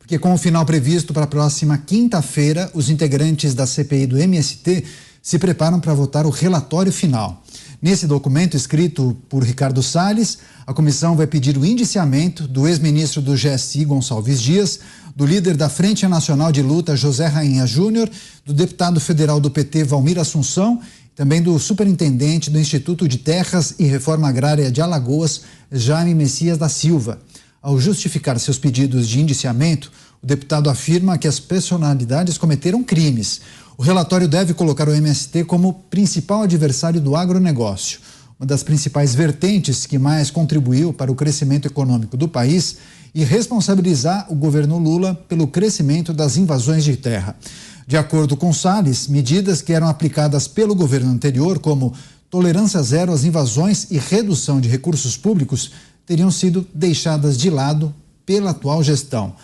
porque com o final previsto para a próxima quinta-feira, os integrantes da CPI do MST se preparam para votar o relatório final. Nesse documento, escrito por Ricardo Salles, a comissão vai pedir o indiciamento do ex-ministro do GSI, Gonçalves Dias, do líder da Frente Nacional de Luta, José Rainha Júnior, do deputado federal do PT, Valmir Assunção, também do superintendente do Instituto de Terras e Reforma Agrária de Alagoas, Jaime Messias da Silva. Ao justificar seus pedidos de indiciamento, o deputado afirma que as personalidades cometeram crimes. O relatório deve colocar o MST como principal adversário do agronegócio, uma das principais vertentes que mais contribuiu para o crescimento econômico do país, e responsabilizar o governo Lula pelo crescimento das invasões de terra. De acordo com Salles, medidas que eram aplicadas pelo governo anterior, como tolerância zero às invasões e redução de recursos públicos, teriam sido deixadas de lado pela atual gestão.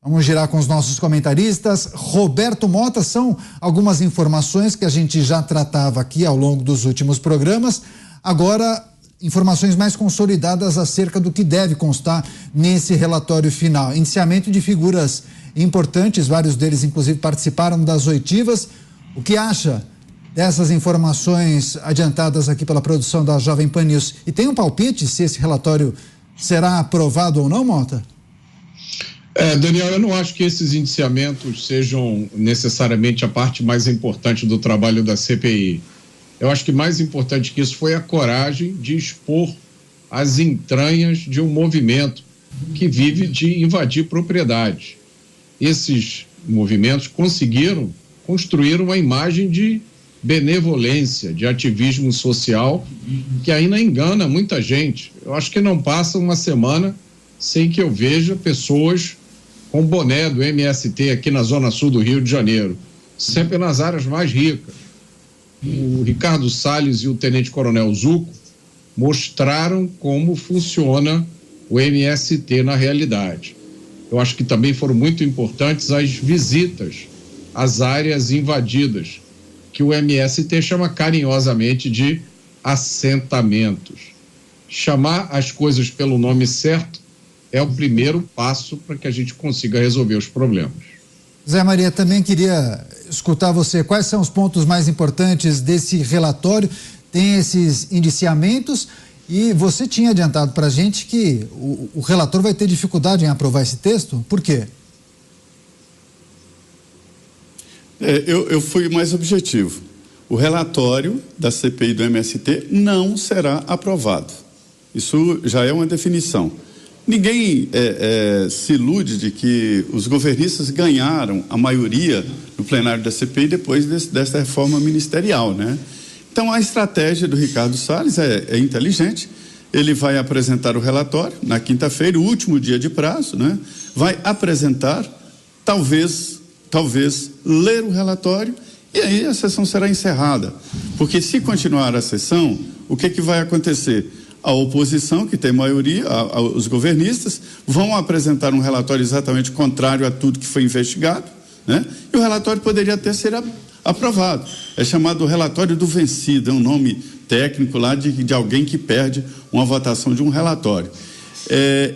Vamos girar com os nossos comentaristas. Roberto Mota, são algumas informações que a gente já tratava aqui ao longo dos últimos programas. Agora, informações mais consolidadas acerca do que deve constar nesse relatório final. Indiciamento de figuras importantes, vários deles inclusive participaram das oitivas. O que acha dessas informações adiantadas aqui pela produção da Jovem Pan News? E tem um palpite se esse relatório será aprovado ou não, Mota? Daniel, eu não acho que esses indiciamentos sejam necessariamente a parte mais importante do trabalho da CPI. Eu acho que mais importante que isso foi a coragem de expor as entranhas de um movimento que vive de invadir propriedades. Esses movimentos conseguiram construir uma imagem de benevolência, de ativismo social, que ainda engana muita gente. Eu acho que não passa uma semana sem que eu veja pessoas com boné do MST aqui na zona sul do Rio de Janeiro, sempre nas áreas mais ricas. O Ricardo Salles e o tenente-coronel Zuco mostraram como funciona o MST na realidade. Eu acho que também foram muito importantes as visitas às áreas invadidas, que o MST chama carinhosamente de assentamentos. Chamar as coisas pelo nome certo é o primeiro passo para que a gente consiga resolver os problemas. Zé Maria, também queria escutar você. Quais são os pontos mais importantes desse relatório? Tem esses indiciamentos e você tinha adiantado para a gente que o relator vai ter dificuldade em aprovar esse texto. Por quê? Eu fui mais objetivo. O relatório da CPI do MST não será aprovado. Isso já é uma definição. Ninguém se ilude de que os governistas ganharam a maioria no plenário da CPI depois dessa reforma ministerial, né? Então, a estratégia do Ricardo Salles é inteligente. Ele vai apresentar o relatório na quinta-feira, o último dia de prazo, né? Vai apresentar, talvez ler o relatório e aí a sessão será encerrada. Porque se continuar a sessão, o que vai acontecer? A oposição, que tem maioria, os governistas, vão apresentar um relatório exatamente contrário a tudo que foi investigado, né? E o relatório poderia até ser aprovado. É chamado relatório do vencido, é um nome técnico lá de alguém que perde uma votação de um relatório.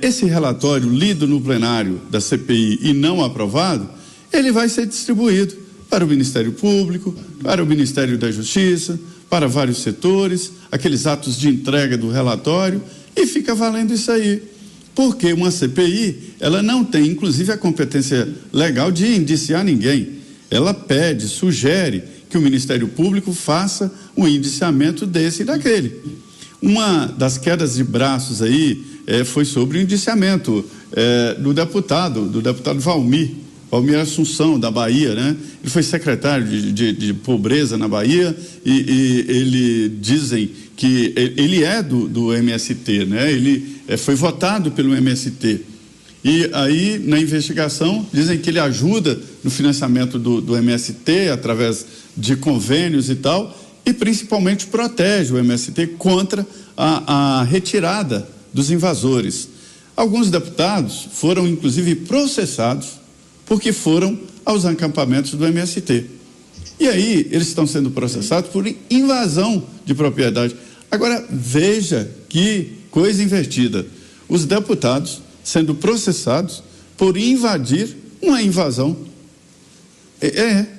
Esse relatório, lido no plenário da CPI e não aprovado, ele vai ser distribuído para o Ministério Público, para o Ministério da Justiça, para vários setores, aqueles atos de entrega do relatório, e fica valendo isso aí. Porque uma CPI, ela não tem, inclusive, a competência legal de indiciar ninguém. Ela pede, sugere que o Ministério Público faça um indiciamento desse e daquele. Uma das quedas de braços aí foi sobre o indiciamento do deputado Valmir Assunção, da Bahia, né? Ele foi secretário de pobreza na Bahia e ele dizem que ele é do MST, né? Ele foi votado pelo MST. E aí, na investigação, dizem que ele ajuda no financiamento do MST através de convênios e tal, e principalmente protege o MST contra a retirada dos invasores. Alguns deputados foram, inclusive, processados porque foram aos acampamentos do MST. E aí, eles estão sendo processados por invasão de propriedade. Agora, veja que coisa invertida. Os deputados sendo processados por invadir uma invasão.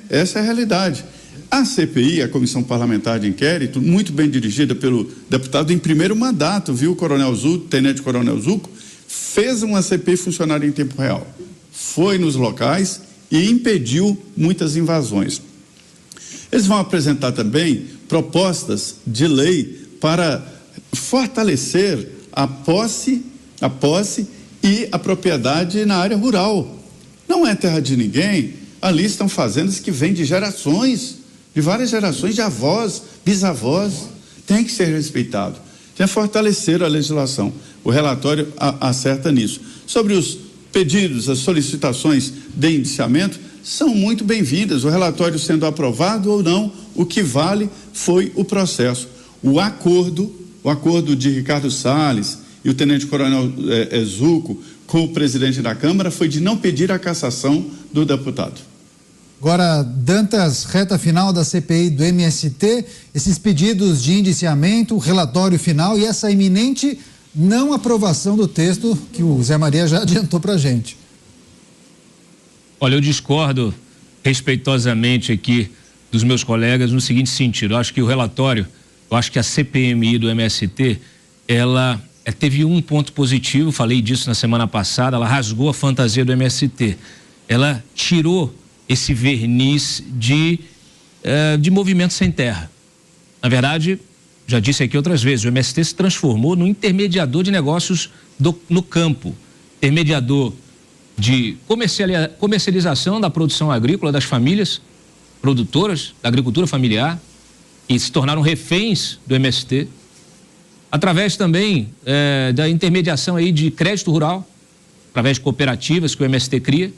Essa é a realidade. A CPI, a Comissão Parlamentar de Inquérito, muito bem dirigida pelo deputado em primeiro mandato, viu, o Coronel Zuco, Tenente Coronel Zuco, fez uma CPI funcionar em tempo real. Foi nos locais e impediu muitas invasões. Eles vão apresentar também propostas de lei para fortalecer a posse e a propriedade na área rural. Não é terra de ninguém, ali estão fazendas que vêm de gerações, de várias gerações de avós, bisavós, tem que ser respeitado. Tem que fortalecer a legislação. O relatório acerta nisso. Sobre os pedidos, as solicitações de indiciamento, são muito bem-vindas. O relatório sendo aprovado ou não, o que vale foi o processo. O acordo de Ricardo Salles e o Tenente Coronel Zuco com o presidente da Câmara foi de não pedir a cassação do deputado. Agora, Dantas, reta final da CPI do MST, esses pedidos de indiciamento, relatório final e essa iminente não aprovação do texto que o Zé Maria já adiantou para a gente. Olha, eu discordo respeitosamente aqui dos meus colegas no seguinte sentido. Eu acho que o relatório, eu acho que a CPMI do MST, ela teve um ponto positivo, falei disso na semana passada, ela rasgou a fantasia do MST. Ela tirou esse verniz de movimento sem terra. Na verdade, já disse aqui outras vezes, o MST se transformou num intermediador de negócios no campo, intermediador de comercialização da produção agrícola das famílias produtoras, da agricultura familiar, e se tornaram reféns do MST, através também da intermediação aí de crédito rural, através de cooperativas que o MST cria,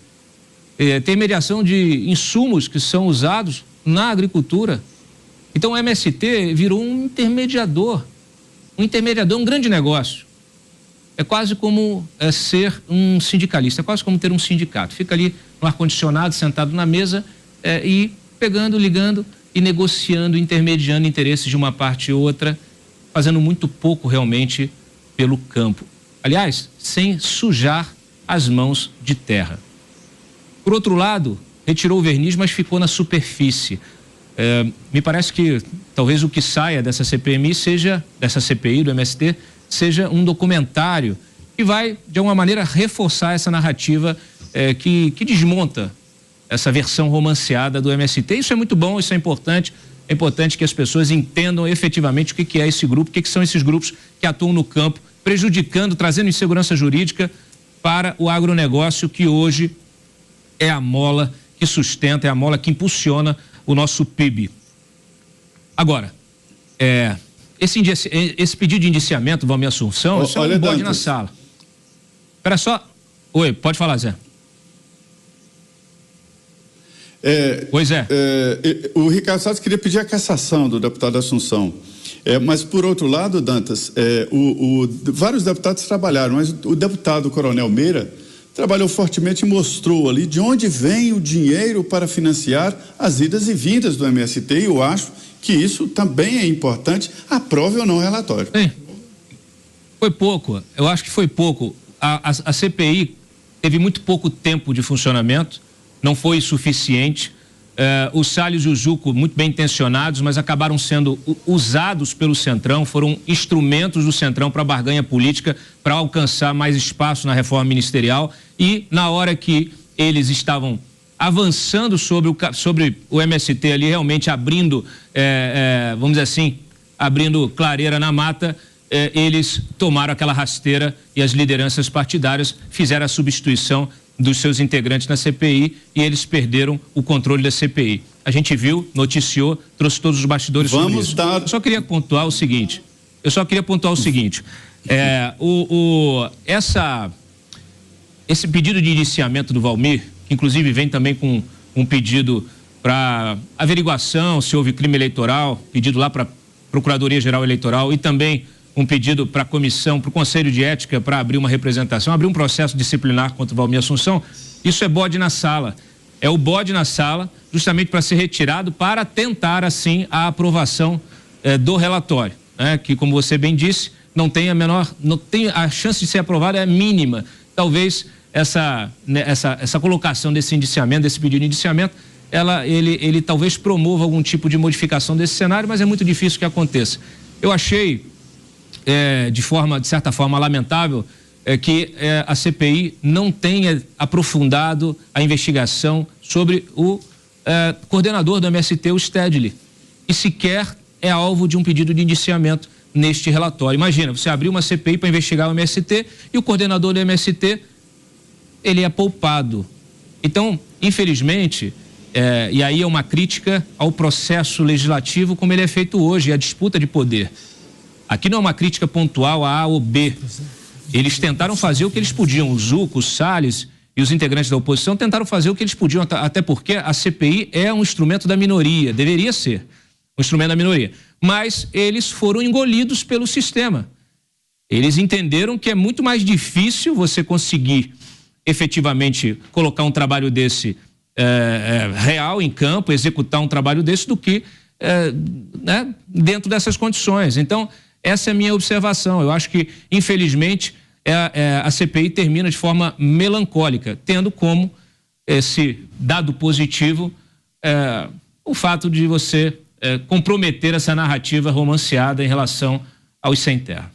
intermediação de insumos que são usados na agricultura. Então o MST virou um intermediador, um grande negócio. É quase como ser um sindicalista, é quase como ter um sindicato. Fica ali no ar-condicionado, sentado na mesa e pegando, ligando e negociando, intermediando interesses de uma parte e outra, fazendo muito pouco realmente pelo campo. Aliás, sem sujar as mãos de terra. Por outro lado, retirou o verniz, mas ficou na superfície. Me parece que talvez o que saia dessa CPMI dessa CPI do MST, seja um documentário que vai, de alguma maneira, reforçar essa narrativa que desmonta essa versão romanceada do MST. Isso é muito bom, isso é importante. É importante que as pessoas entendam efetivamente o que é esse grupo, o que são esses grupos que atuam no campo, prejudicando, trazendo insegurança jurídica para o agronegócio, que hoje é a mola que sustenta, é a mola que impulsiona o nosso PIB. Agora, esse pedido de indiciamento, Valmir Assunção, isso é um bode na sala. Espera só. Oi, pode falar, Zé. Pois é. O Ricardo Salles queria pedir a cassação do deputado Assunção. Mas, por outro lado, Dantas, vários deputados trabalharam, mas o deputado Coronel Meira trabalhou fortemente e mostrou ali de onde vem o dinheiro para financiar as idas e vindas do MST, e eu acho que isso também é importante, aprove ou não o relatório. Sim. Foi pouco, eu acho que foi pouco. A CPI teve muito pouco tempo de funcionamento, não foi suficiente. O Salles e o Zuco, muito bem intencionados, mas acabaram sendo usados pelo Centrão, foram instrumentos do Centrão para barganha política, para alcançar mais espaço na reforma ministerial, e na hora que eles estavam avançando sobre o MST ali, realmente abrindo, vamos dizer assim, abrindo clareira na mata, eles tomaram aquela rasteira e as lideranças partidárias fizeram a substituição dos seus integrantes na CPI e eles perderam o controle da CPI. A gente viu, noticiou, trouxe todos os bastidores sobre isso. Eu só queria pontuar o seguinte, esse pedido de indiciamento do Valmir, que inclusive vem também com um pedido para averiguação se houve crime eleitoral, pedido lá para a Procuradoria-Geral Eleitoral, e também um pedido para a comissão, para o Conselho de Ética, para abrir uma representação, abrir um processo disciplinar contra o Valmir Assunção. Isso é bode na sala. É o bode na sala, justamente para ser retirado, para tentar, assim, a aprovação do relatório, né? Que, como você bem disse, não tem a chance de ser aprovado é mínima. Talvez essa colocação desse indiciamento, desse pedido de indiciamento, ele talvez promova algum tipo de modificação desse cenário, mas é muito difícil que aconteça. Eu achei, de certa forma, lamentável que a CPI não tenha aprofundado a investigação sobre o coordenador do MST, o Stedley, e sequer é alvo de um pedido de indiciamento neste relatório. Imagina, você abriu uma CPI para investigar o MST e o coordenador do MST, ele é poupado. Então, infelizmente, e aí é uma crítica ao processo legislativo como ele é feito hoje, a disputa de poder. Aqui não é uma crítica pontual a A ou B. Eles tentaram fazer o que eles podiam. O Zucco, o Salles e os integrantes da oposição tentaram fazer o que eles podiam, até porque a CPI é um instrumento da minoria, deveria ser um instrumento da minoria. Mas eles foram engolidos pelo sistema. Eles entenderam que é muito mais difícil você conseguir efetivamente colocar um trabalho desse real em campo, executar um trabalho desse do que dentro dessas condições. Então, essa é a minha observação. Eu acho que, infelizmente, a CPI termina de forma melancólica, tendo como esse dado positivo o fato de você comprometer essa narrativa romanceada em relação aos sem terra.